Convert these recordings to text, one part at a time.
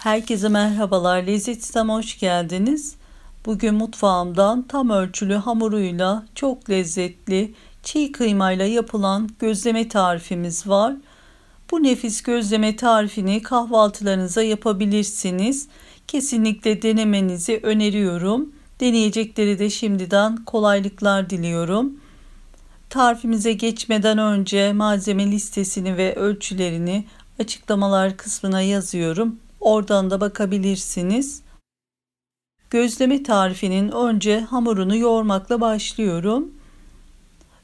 Herkese merhabalar, Lezzet Sistem'e hoş geldiniz. Bugün mutfağımdan tam ölçülü hamuruyla çok lezzetli çiğ kıymayla yapılan gözleme tarifimiz var. Bu nefis gözleme tarifini kahvaltılarınıza yapabilirsiniz. Kesinlikle denemenizi öneriyorum. Deneyecekleri de şimdiden kolaylıklar diliyorum. Tarifimize geçmeden önce malzeme listesini ve ölçülerini açıklamalar kısmına yazıyorum. Oradan da bakabilirsiniz. Gözleme tarifinin önce hamurunu yoğurmakla başlıyorum.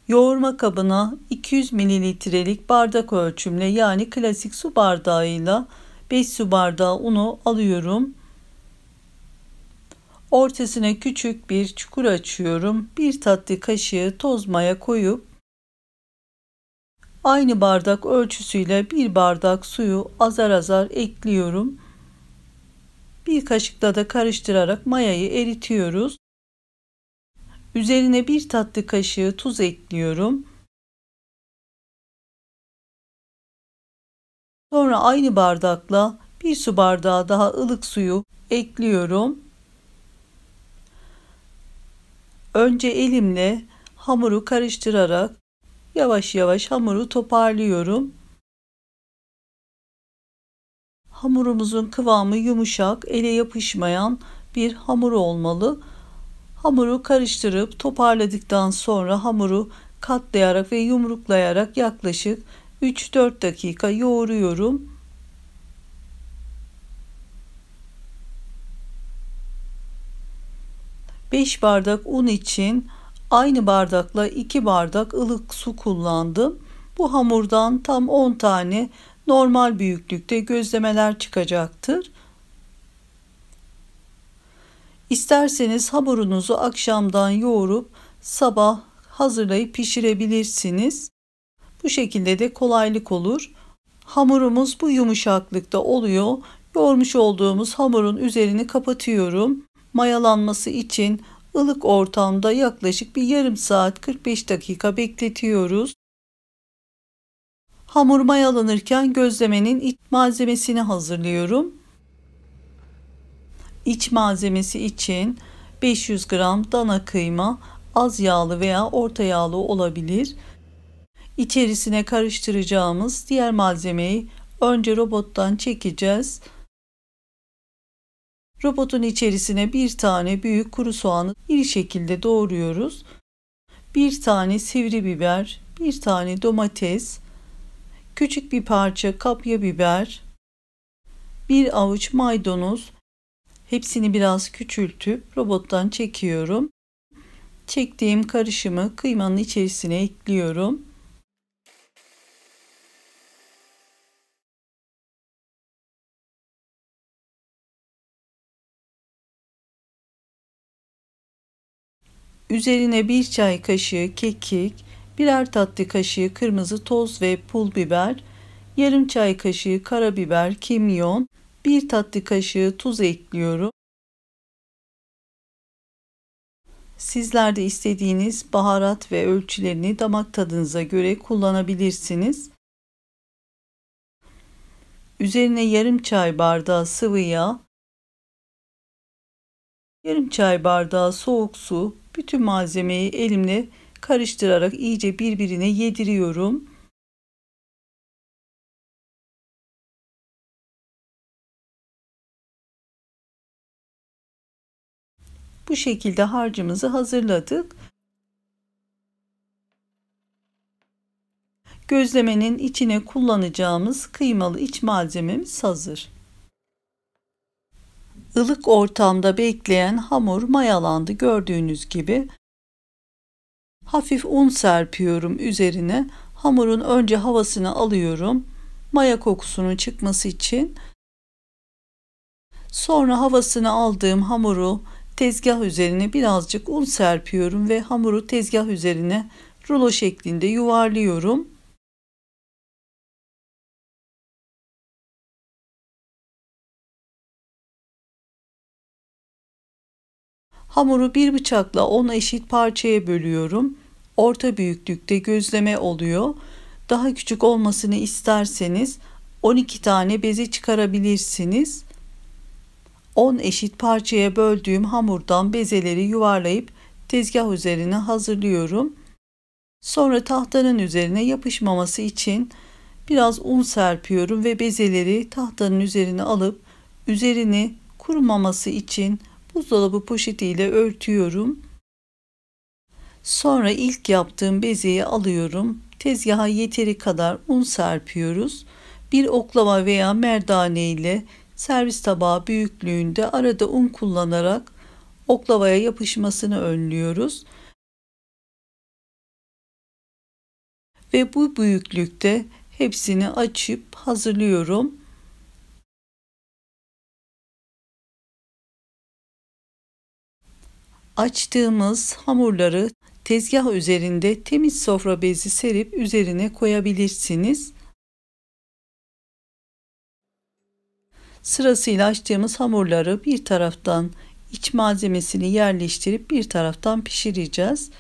Yoğurma kabına 200 mililitrelik bardak ölçümle yani klasik su bardağıyla 5 su bardağı unu alıyorum. Ortasına küçük bir çukur açıyorum. 1 tatlı kaşığı toz maya koyup aynı bardak ölçüsüyle 1 bardak suyu azar azar ekliyorum. Bir kaşıkla da karıştırarak mayayı eritiyoruz. Üzerine 1 tatlı kaşığı tuz ekliyorum. Sonra aynı bardakla 1 su bardağı daha ılık suyu ekliyorum. Önce elimle hamuru karıştırarak yavaş yavaş hamuru toparlıyorum. Hamurumuzun kıvamı yumuşak, ele yapışmayan bir hamur olmalı. Hamuru karıştırıp toparladıktan sonra hamuru katlayarak ve yumruklayarak yaklaşık 3-4 dakika yoğuruyorum. Beş bardak un için aynı bardakla 2 bardak ılık su kullandım. Bu hamurdan tam 10 tane normal büyüklükte gözlemeler çıkacaktır. İsterseniz hamurunuzu akşamdan yoğurup sabah hazırlayıp pişirebilirsiniz. Bu şekilde de kolaylık olur. Hamurumuz bu yumuşaklıkta oluyor. Yoğurmuş olduğumuz hamurun üzerini kapatıyorum. Mayalanması için ılık ortamda yaklaşık bir yarım saat 45 dakika bekletiyoruz. Hamur mayalanırken gözlemenin iç malzemesini hazırlıyorum. İç malzemesi için 500 gram dana kıyma, az yağlı veya orta yağlı olabilir. İçerisine karıştıracağımız diğer malzemeyi önce robottan çekeceğiz. Robotun içerisine bir tane büyük kuru soğanı iri şekilde doğruyoruz. Bir tane sivri biber, bir tane domates, küçük bir parça kapya biber, bir avuç maydanoz. Hepsini biraz küçültüp robottan çekiyorum. Çektiğim karışımı kıymanın içerisine ekliyorum. Üzerine 1 çay kaşığı kekik, birer tatlı kaşığı kırmızı toz ve pul biber, yarım çay kaşığı karabiber, kimyon, 1 tatlı kaşığı tuz ekliyorum. Sizler de istediğiniz baharat ve ölçülerini damak tadınıza göre kullanabilirsiniz. Üzerine yarım çay bardağı sıvı yağ, yarım çay bardağı soğuk su, bütün malzemeyi elimle karıştırarak iyice birbirine yediriyorum. Bu şekilde harcımızı hazırladık. Gözlemenin içine kullanacağımız kıymalı iç malzememiz hazır. Ilık ortamda bekleyen hamur mayalandı gördüğünüz gibi. Hafif un serpiyorum üzerine. Hamurun önce havasını alıyorum. Maya kokusunun çıkması için. Sonra havasını aldığım hamuru tezgah üzerine birazcık un serpiyorum ve hamuru tezgah üzerine rulo şeklinde yuvarlıyorum. Hamuru bir bıçakla 10 eşit parçaya bölüyorum. Orta büyüklükte gözleme oluyor. Daha küçük olmasını isterseniz 12 tane beze çıkarabilirsiniz. 10 eşit parçaya böldüğüm hamurdan bezeleri yuvarlayıp tezgah üzerine hazırlıyorum. Sonra tahtanın üzerine yapışmaması için biraz un serpiyorum ve bezeleri tahtanın üzerine alıp üzerini kurumaması için buzdolabı poşetiyle örtüyorum. Sonra ilk yaptığım bezeyi alıyorum. Tezgaha yeteri kadar un serpiyoruz. Bir oklava veya merdane ile servis tabağı büyüklüğünde arada un kullanarak oklavaya yapışmasını önlüyoruz. Ve bu büyüklükte hepsini açıp hazırlıyorum. Açtığımız hamurları tezgah üzerinde temiz sofra bezi serip üzerine koyabilirsiniz. Sırasıyla açtığımız hamurları bir taraftan iç malzemesini yerleştirip bir taraftan pişireceğiz.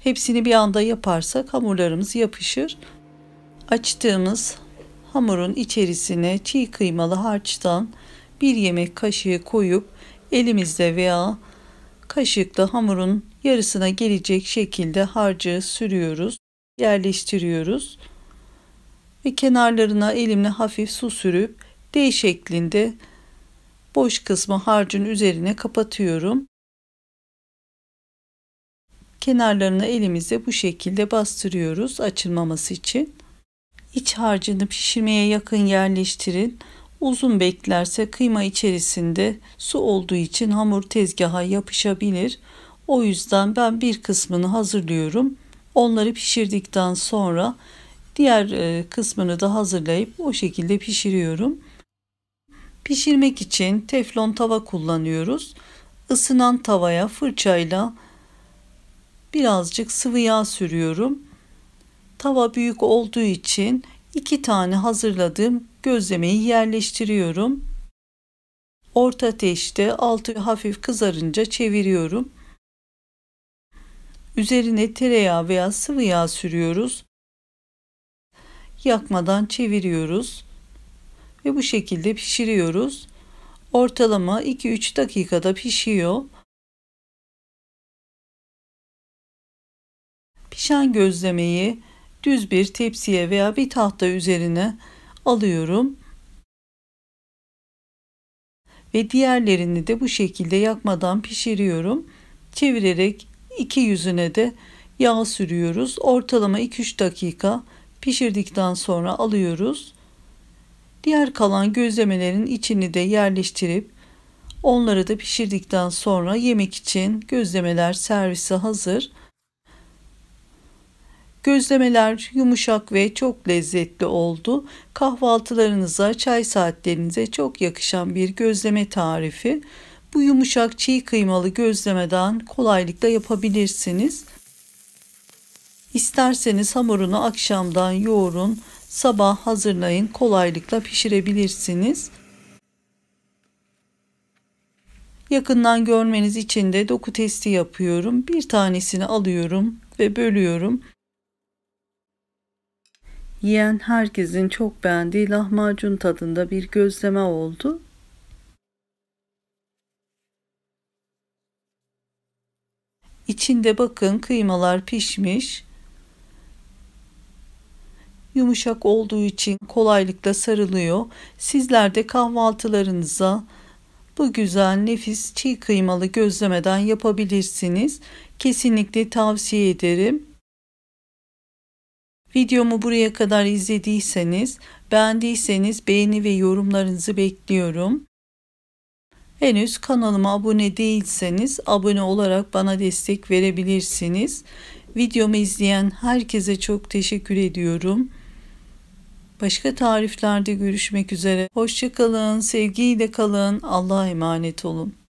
Hepsini bir anda yaparsak hamurlarımız yapışır. Açtığımız hamurun içerisine çiğ kıymalı harçtan bir yemek kaşığı koyup elimizde veya kaşıkla hamurun yarısına gelecek şekilde harcı sürüyoruz, yerleştiriyoruz ve kenarlarına elimle hafif su sürüp D şeklinde boş kısmı harcın üzerine kapatıyorum. Kenarlarına elimizle bu şekilde bastırıyoruz açılmaması için. İç harcını pişirmeye yakın yerleştirin. Uzun beklerse kıyma içerisinde su olduğu için hamur tezgaha yapışabilir. O yüzden ben bir kısmını hazırlıyorum. Onları pişirdikten sonra diğer kısmını da hazırlayıp o şekilde pişiriyorum. Pişirmek için teflon tava kullanıyoruz. Isınan tavaya fırçayla birazcık sıvı yağ sürüyorum. Tava büyük olduğu için 2 tane hazırladığım gözlemeyi yerleştiriyorum. Orta ateşte altı hafif kızarınca çeviriyorum. Üzerine tereyağı veya sıvı yağ sürüyoruz. Yakmadan çeviriyoruz ve bu şekilde pişiriyoruz. Ortalama 2-3 dakikada pişiyor. Pişen gözlemeyi düz bir tepsiye veya bir tahta üzerine alıyorum. Ve diğerlerini de bu şekilde yakmadan pişiriyorum. Çevirerek iki yüzüne de yağ sürüyoruz. Ortalama 2-3 dakika pişirdikten sonra alıyoruz. Diğer kalan gözlemelerin içini de yerleştirip onları da pişirdikten sonra yemek için gözlemeler servise hazır. Gözlemeler yumuşak ve çok lezzetli oldu. Kahvaltılarınıza, çay saatlerinize çok yakışan bir gözleme tarifi. Bu yumuşak çiğ kıymalı gözlemeden kolaylıkla yapabilirsiniz. İsterseniz hamurunu akşamdan yoğurun, sabah hazırlayın, kolaylıkla pişirebilirsiniz. Yakından görmeniz için de doku testi yapıyorum. Bir tanesini alıyorum ve bölüyorum. Yiyen herkesin çok beğendiği lahmacun tadında bir gözleme oldu. İçinde bakın kıymalar pişmiş. Yumuşak olduğu için kolaylıkla sarılıyor. Sizler de kahvaltılarınıza bu güzel nefis çiğ kıymalı gözlemeden yapabilirsiniz. Kesinlikle tavsiye ederim. Videomu buraya kadar izlediyseniz, beğendiyseniz beğeni ve yorumlarınızı bekliyorum. Henüz kanalıma abone değilseniz abone olarak bana destek verebilirsiniz. Videomu izleyen herkese çok teşekkür ediyorum. Başka tariflerde görüşmek üzere. Hoşça kalın, sevgiyle kalın, Allah'a emanet olun.